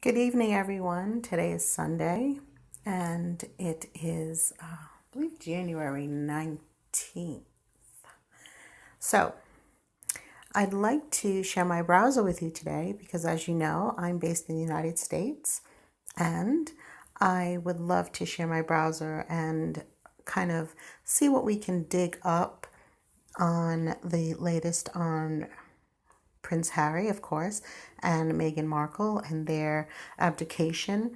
Good evening, everyone. Today is Sunday, and it is, I believe, January 19th. So, I'd like to share my browser with you today because, as you know, I'm based in the United States, and I would love to share my browser and kind of see what we can dig up on the latest on Prince Harry, of course, and Meghan Markle and their abdication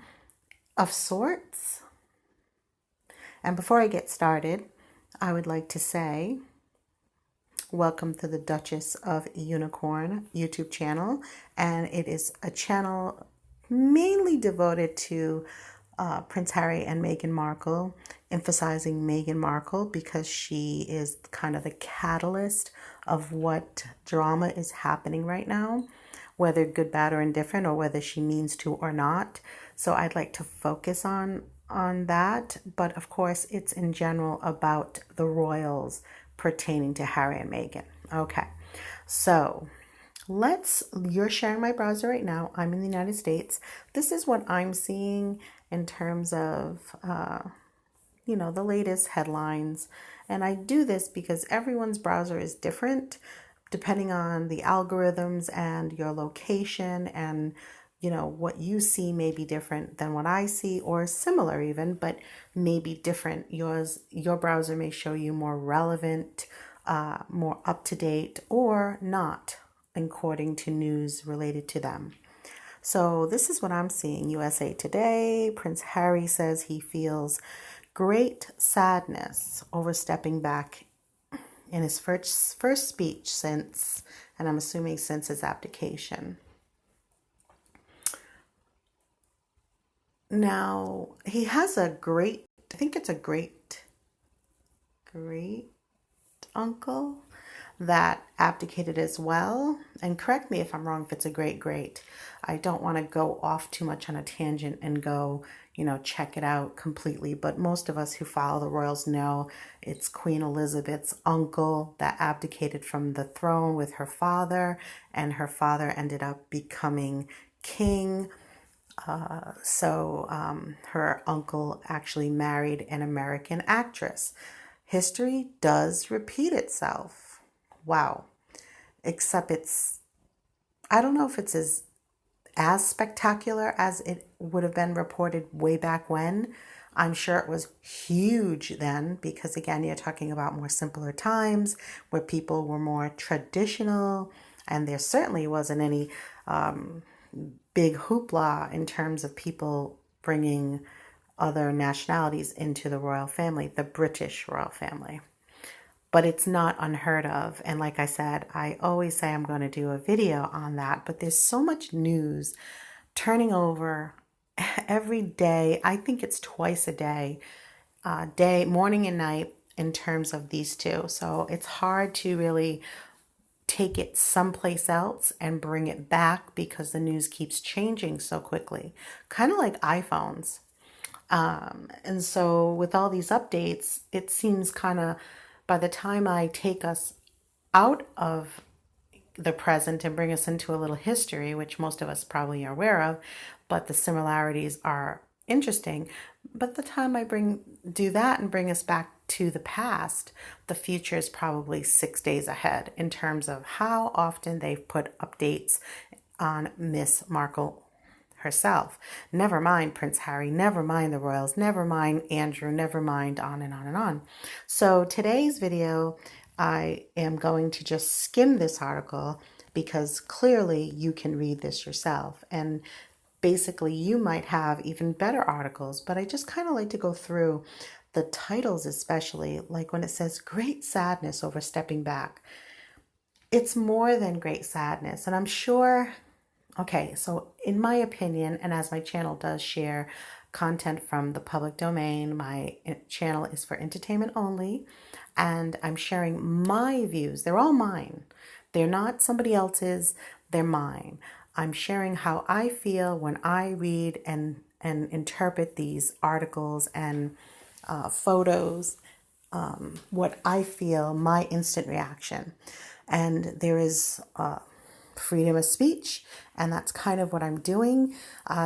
of sorts. And before I get started, I would like to say welcome to the Duchess of Unicorn YouTube channel. And it is a channel mainly devoted to Prince Harry and Meghan Markle, emphasizing Meghan Markle because she is kind of the catalyst of what drama is happening right now, whether good, bad, or indifferent, or whether she means to or not. So I'd like to focus on that, but of course it's in general about the royals pertaining to Harry and Meghan. Okay, so you're sharing my browser right now. I'm in the United States. This is what I'm seeing in terms of, the latest headlines. And I do this because everyone's browser is different depending on the algorithms and your location, and what you see may be different than what I see, or similar even, but maybe different. Your browser may show you more relevant, more up to date, or not, according to news related to them. So this is what I'm seeing. USA Today, Prince Harry says he feels great sadness over stepping back in his first speech since, and I'm assuming since his abdication. Now, he has I think it's a great uncle that abdicated as well. And correct me if I'm wrong, if it's a great. I don't want to go off too much on a tangent and go, check it out completely. But most of us who follow the royals know it's Queen Elizabeth's uncle that abdicated from the throne with her father, and her father ended up becoming king. So her uncle actually married an American actress. History does repeat itself. Wow. Except I don't know if it's as spectacular as it would have been reported way back when. I'm sure it was huge then because, again, you're talking about more simpler times where people were more traditional, and there certainly wasn't any big hoopla in terms of people bringing other nationalities into the royal family, the British royal family. But it's not unheard of. And like I said, I always say I'm going to do a video on that, but there's so much news turning over every day. I think it's twice a day, morning and night, in terms of these two. So it's hard to really take it someplace else and bring it back because the news keeps changing so quickly, kind of like iPhones. And so with all these updates, it seems kind of, by the time I take us out of the present and bring us into a little history, which most of us probably are aware of, but the similarities are interesting. But the time I do that and bring us back to the past, the future is probably 6 days ahead in terms of how often they've put updates on Miss Markle herself. Never mind Prince Harry, never mind the royals, never mind Andrew, never mind on and on and on. So today's video, I am going to just skim this article because clearly you can read this yourself. And basically you might have even better articles, but I just kind of like to go through the titles, especially like when it says great sadness over stepping back. It's more than great sadness. And I'm sure, okay, so in my opinion, and as my channel does share content from the public domain, my channel is for entertainment only, and I'm sharing my views. They're all mine. They're not somebody else's, they're mine. I'm sharing how I feel when I read and interpret these articles and photos, what I feel, my instant reaction. And there is freedom of speech, and that's kind of what I'm doing.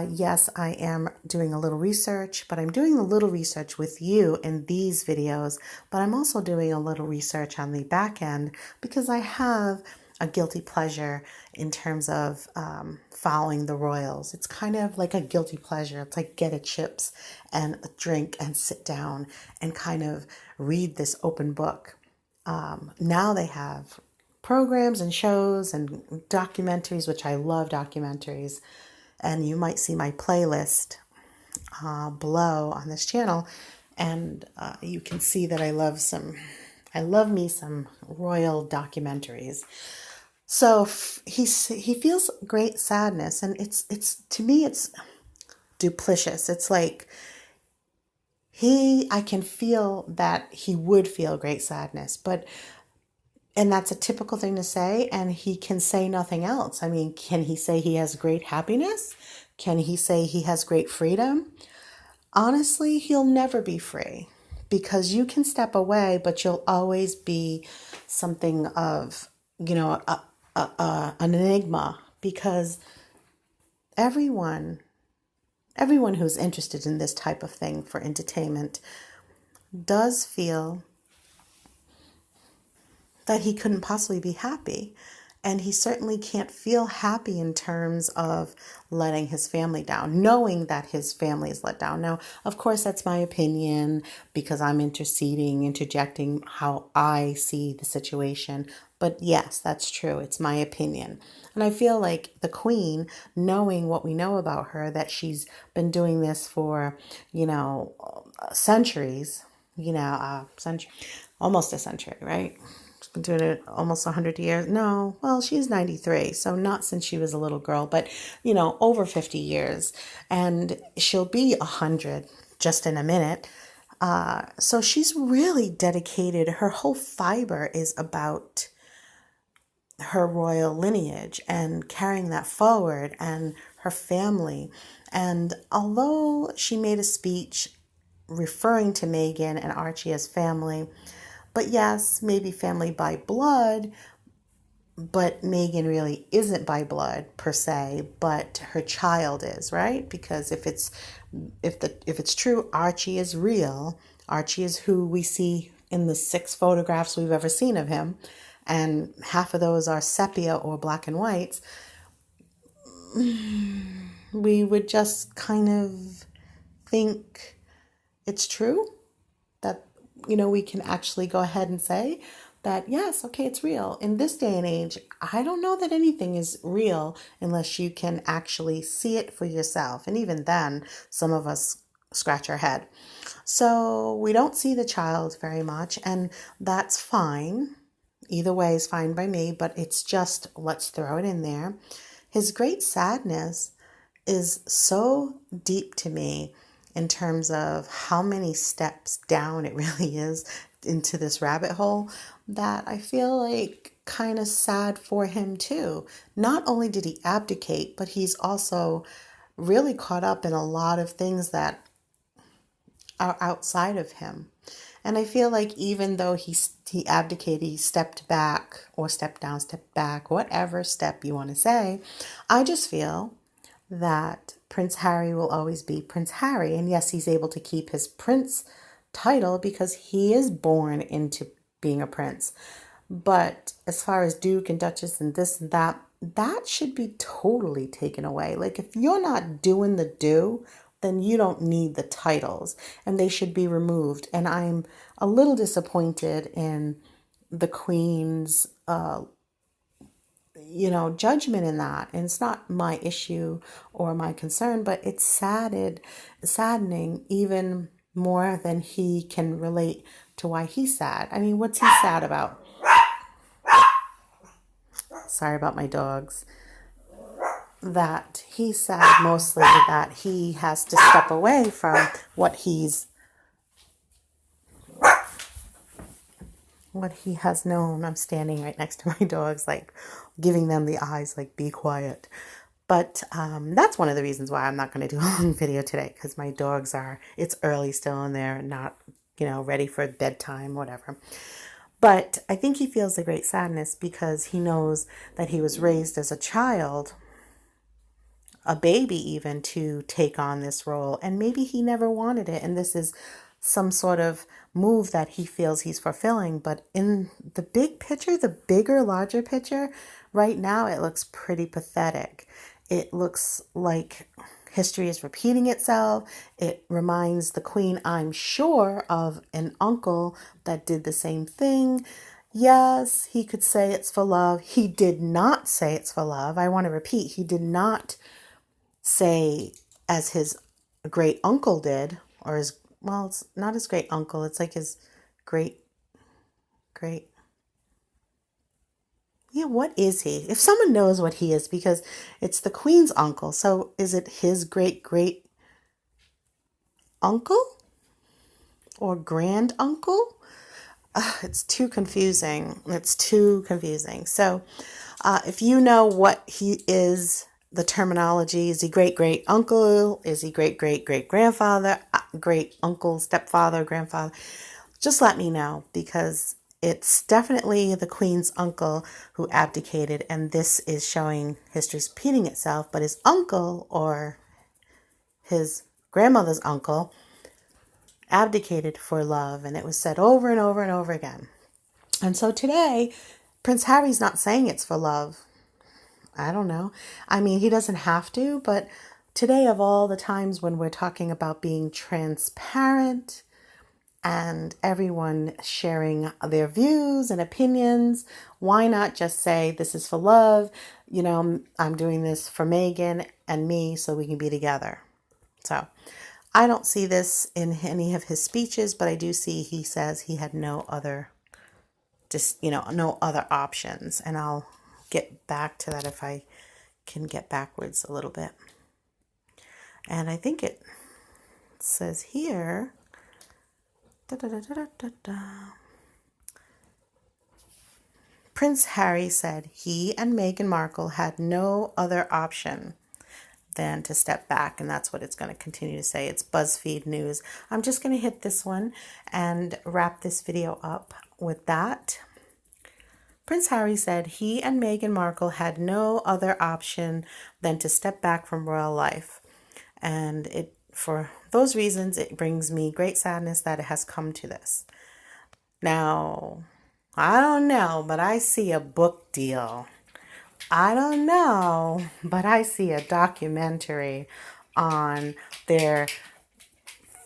Yes, I am doing a little research, but I'm doing a little research with you in these videos, but I'm also doing a little research on the back end because I have a guilty pleasure in terms of following the royals. It's kind of like a guilty pleasure. It's like get a chips and a drink and sit down and kind of read this open book. Now they have programs and shows and documentaries, which I love documentaries. And you might see my playlist below on this channel. And you can see that I love me some royal documentaries. So he feels great sadness, and it's to me it's duplicitous. It's like I can feel that he would feel great sadness, and that's a typical thing to say, and he can say nothing else. I mean, can he say he has great happiness? Can he say he has great freedom? Honestly, he'll never be free, because you can step away, but you'll always be something of, an enigma, because everyone who's interested in this type of thing for entertainment does feel that he couldn't possibly be happy. And he certainly can't feel happy in terms of letting his family down, knowing that his family is let down. Now, of course, that's my opinion because I'm interjecting how I see the situation. But yes, that's true. It's my opinion. And I feel like the Queen, knowing what we know about her, that she's been doing this for, centuries, almost a century, right? Been doing it almost 100 years. No, well, she's 93, so not since she was a little girl, but, over 50 years. And she'll be 100 just in a minute. So she's really dedicated. Her whole fiber is about her royal lineage and carrying that forward, and her family. And although she made a speech referring to Meghan and Archie as family, but yes, maybe family by blood, but Meghan really isn't by blood per se, but her child is, right? Because if it's true, Archie is real. Archie is who we see in the 6 photographs we've ever seen of him, and half of those are sepia or black and whites. We would just kind of think it's true that we can actually go ahead and say that, yes, okay, it's real. In this day and age, I don't know that anything is real unless you can actually see it for yourself. And even then, some of us scratch our head. So we don't see the child very much, and that's fine. Either way is fine by me, but it's just, let's throw it in there. His great sadness is so deep to me in terms of how many steps down it really is into this rabbit hole, that I feel like kind of sad for him too. Not only did he abdicate, but he's also really caught up in a lot of things that are outside of him. And I feel like even though he abdicated, he stepped back or stepped down, stepped back, whatever step you want to say, I just feel that Prince Harry will always be Prince Harry. And yes, he's able to keep his prince title because he is born into being a prince. But as far as Duke and Duchess and this and that, that should be totally taken away. Like, if you're not doing the do, then you don't need the titles, and they should be removed. And I'm a little disappointed in the Queen's judgment in that. And it's not my issue or my concern, but it's saddening even more than he can relate to why he's sad. I mean, what's he sad about? Sorry about my dogs. That he's sad mostly that he has to step away from what he has known. I'm standing right next to my dogs, like giving them the eyes, like, be quiet. But that's one of the reasons why I'm not going to do a long video today, because my dogs it's early still and they're not, ready for bedtime, whatever. But I think he feels a great sadness because he knows that he was raised as a child, a baby even, to take on this role. And maybe he never wanted it. And this is some sort of move that he feels he's fulfilling. But in the big picture, the bigger, larger picture, right now, it looks pretty pathetic. It looks like history is repeating itself. It reminds the queen, I'm sure, of an uncle that did the same thing. Yes, he could say it's for love. He did not say it's for love. I want to repeat, he did not say, as his great uncle did, or his, well, it's not his great uncle, it's like his great, great, yeah, what is he? If someone knows what he is, because it's the queen's uncle, so is it his great great uncle or grand uncle? It's too confusing. It's too confusing. So if you know what he is, the terminology, is he great great uncle? Is he great great great grandfather? Great uncle, stepfather, grandfather? Just let me know, because it's definitely the queen's uncle who abdicated, and this is showing history's repeating itself, but his uncle, or his grandmother's uncle, abdicated for love, and it was said over and over and over again. And so today, Prince Harry's not saying it's for love. I don't know. I mean, he doesn't have to, but today, of all the times when we're talking about being transparent and everyone sharing their views and opinions, why not just say, this is for love? You know, I'm doing this for Meghan and me so we can be together. So I don't see this in any of his speeches, but I do see he says he had no other, just, no other options. And I'll get back to that if I can get backwards a little bit. And I think it says here, Prince Harry said he and Meghan Markle had no other option than to step back, and that's what it's going to continue to say. It's BuzzFeed News. I'm just going to hit this one and wrap this video up with that. Prince Harry said he and Meghan Markle had no other option than to step back from royal life. And for those reasons, it brings me great sadness that it has come to this. Now, I don't know, but I see a book deal. I don't know, but I see a documentary on their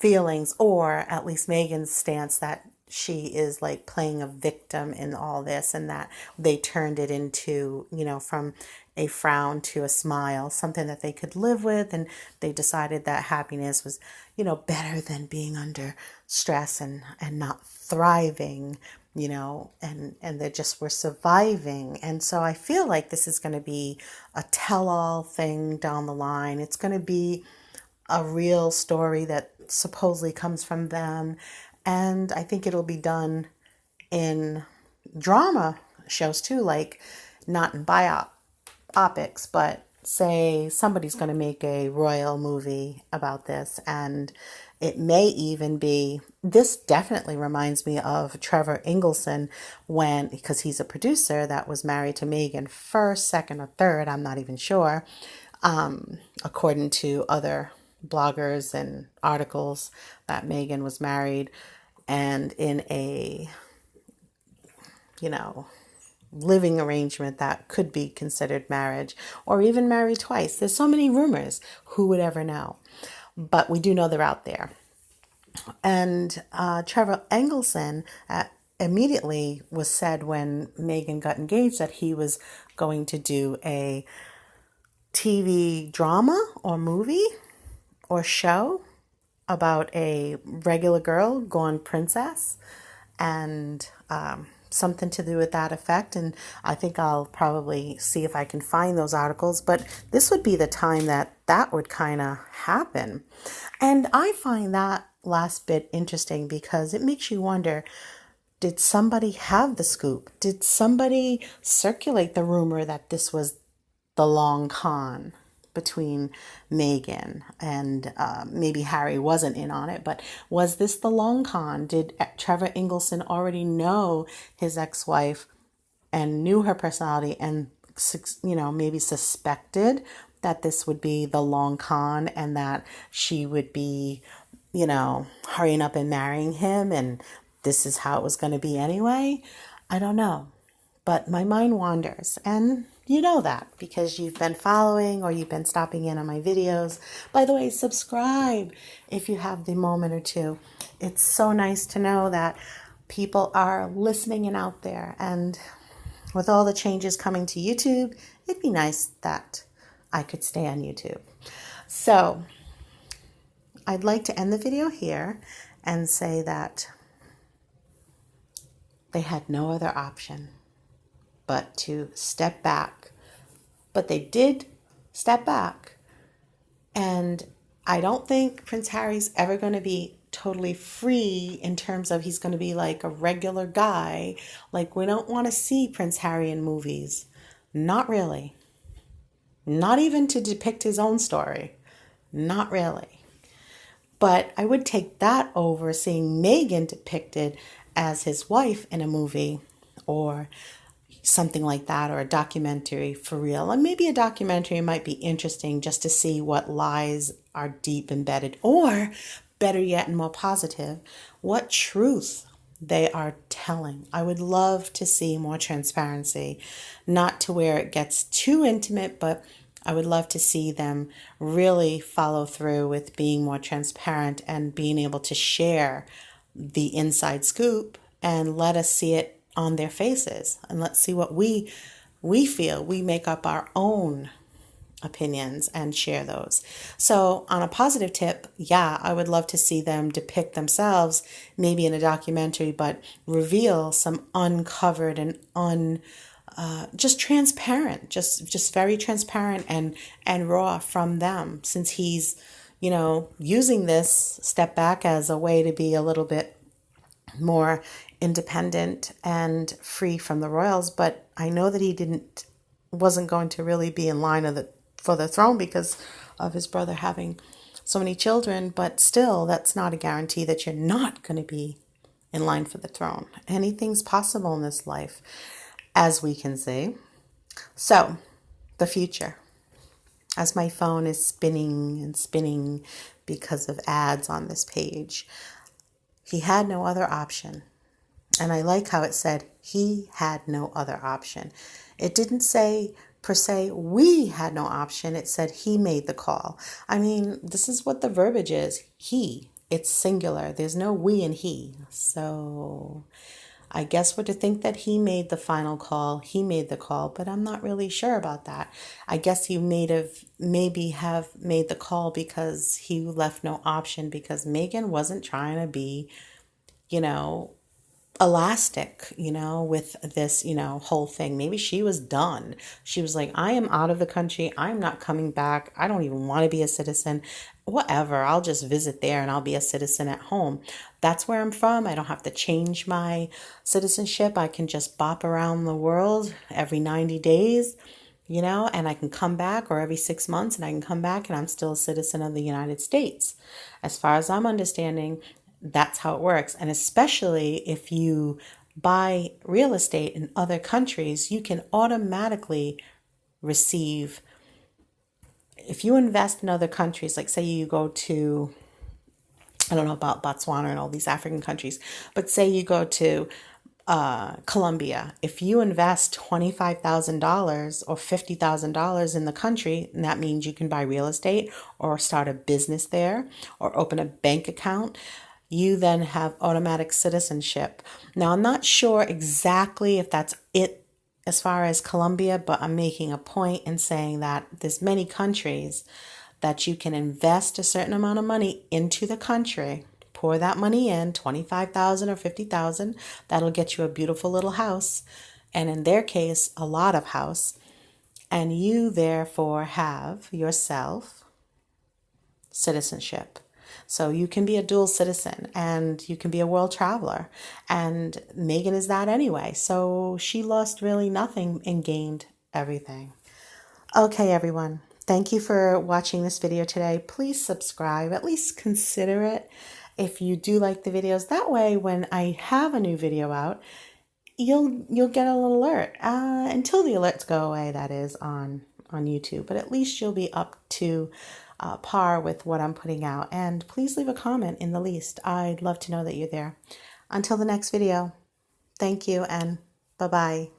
feelings, or at least Meghan's stance that she is like playing a victim in all this, and that they turned it into, from a frown to a smile, something that they could live with. And they decided that happiness was, better than being under stress and not thriving, and they just were surviving. And so I feel like this is going to be a tell-all thing down the line. It's going to be a real story that supposedly comes from them. And I think it'll be done in drama shows too, like not in biopics, but say somebody's going to make a royal movie about this. And it may even be, this definitely reminds me of Trevor Ingleson, because he's a producer that was married to Meghan first, second, or third, I'm not even sure, according to other bloggers and articles, that Meghan was married and in a, living arrangement that could be considered marriage, or even married twice. There's so many rumors. Who would ever know? But we do know they're out there. And Trevor Engelson immediately was said when Meghan got engaged that he was going to do a TV drama or movie or show about a regular girl gone princess, and something to do with that effect. And I think I'll probably see if I can find those articles, but this would be the time that would kind of happen. And I find that last bit interesting because it makes you wonder, did somebody have the scoop? Did somebody circulate the rumor that this was the long con? between Meghan and maybe Harry wasn't in on it, but was this the long con? Did Trevor Ingleson already know his ex-wife and knew her personality and, maybe suspected that this would be the long con and that she would be, hurrying up and marrying him and this is how it was going to be anyway? I don't know. But my mind wanders, and you know that because you've been following or you've been stopping in on my videos. By the way, subscribe if you have the moment or two. It's so nice to know that people are listening and out there. And with all the changes coming to YouTube, it'd be nice that I could stay on YouTube. So I'd like to end the video here and say that they had no other option but to step back. But they did step back. And I don't think Prince Harry's ever going to be totally free in terms of he's going to be like a regular guy. Like, we don't want to see Prince Harry in movies. Not really. Not even to depict his own story. Not really. But I would take that over seeing Meghan depicted as his wife in a movie or something like that, or a documentary for real. And maybe a documentary might be interesting just to see what lies are deep embedded, or better yet and more positive, what truth they are telling. I would love to see more transparency, not to where it gets too intimate, but I would love to see them really follow through with being more transparent and being able to share the inside scoop and let us see it on their faces, and let's see what we feel. We make up our own opinions and share those. So on a positive tip, yeah, I would love to see them depict themselves maybe in a documentary, but reveal some uncovered and just transparent, just very transparent and raw from them, since he's using this step back as a way to be a little bit more independent and free from the royals. But I know that he wasn't going to really be in line for the throne because of his brother having so many children. But still, that's not a guarantee that you're not going to be in line for the throne. Anything's possible in this life, as we can see. So, the future. As my phone is spinning and spinning because of ads on this page, he had no other option. And I like how it said he had no other option. It didn't say per se we had no option. It said he made the call. I mean, this is what the verbiage is. He. It's singular. There's no we and he. So I guess we're to think that he made the final call. He made the call, but I'm not really sure about that. I guess he maybe have made the call because he left no option, because Meghan wasn't trying to be, elastic, with this, whole thing. Maybe she was done. She was like, I am out of the country. I'm not coming back. I don't even want to be a citizen. Whatever. I'll just visit there and I'll be a citizen at home. That's where I'm from. I don't have to change my citizenship. I can just bop around the world every 90 days, and I can come back, or every 6 months, and I can come back and I'm still a citizen of the United States. As far as I'm understanding, that's how it works. And especially if you buy real estate in other countries, you can automatically receive, if you invest in other countries, like say you go to, I don't know about Botswana and all these African countries, but say you go to Colombia, if you invest $25,000 or $50,000 in the country, and that means you can buy real estate or start a business there or open a bank account, you then have automatic citizenship. Now, I'm not sure exactly if that's it as far as Colombia, but I'm making a point in saying that there's many countries that you can invest a certain amount of money into the country, pour that money in, 25,000 or 50,000, that'll get you a beautiful little house, and in their case, a lot of house, and you therefore have yourself citizenship. So you can be a dual citizen and you can be a world traveler. And Meghan is that anyway. So she lost really nothing and gained everything. Okay, everyone. Thank you for watching this video today. Please subscribe, at least consider it if you do like the videos. That way, when I have a new video out, you'll get a little alert until the alerts go away, that is, on YouTube. But at least you'll be up to par with what I'm putting out. And please leave a comment in the least. I'd love to know that you're there. Until the next video, thank you and bye-bye.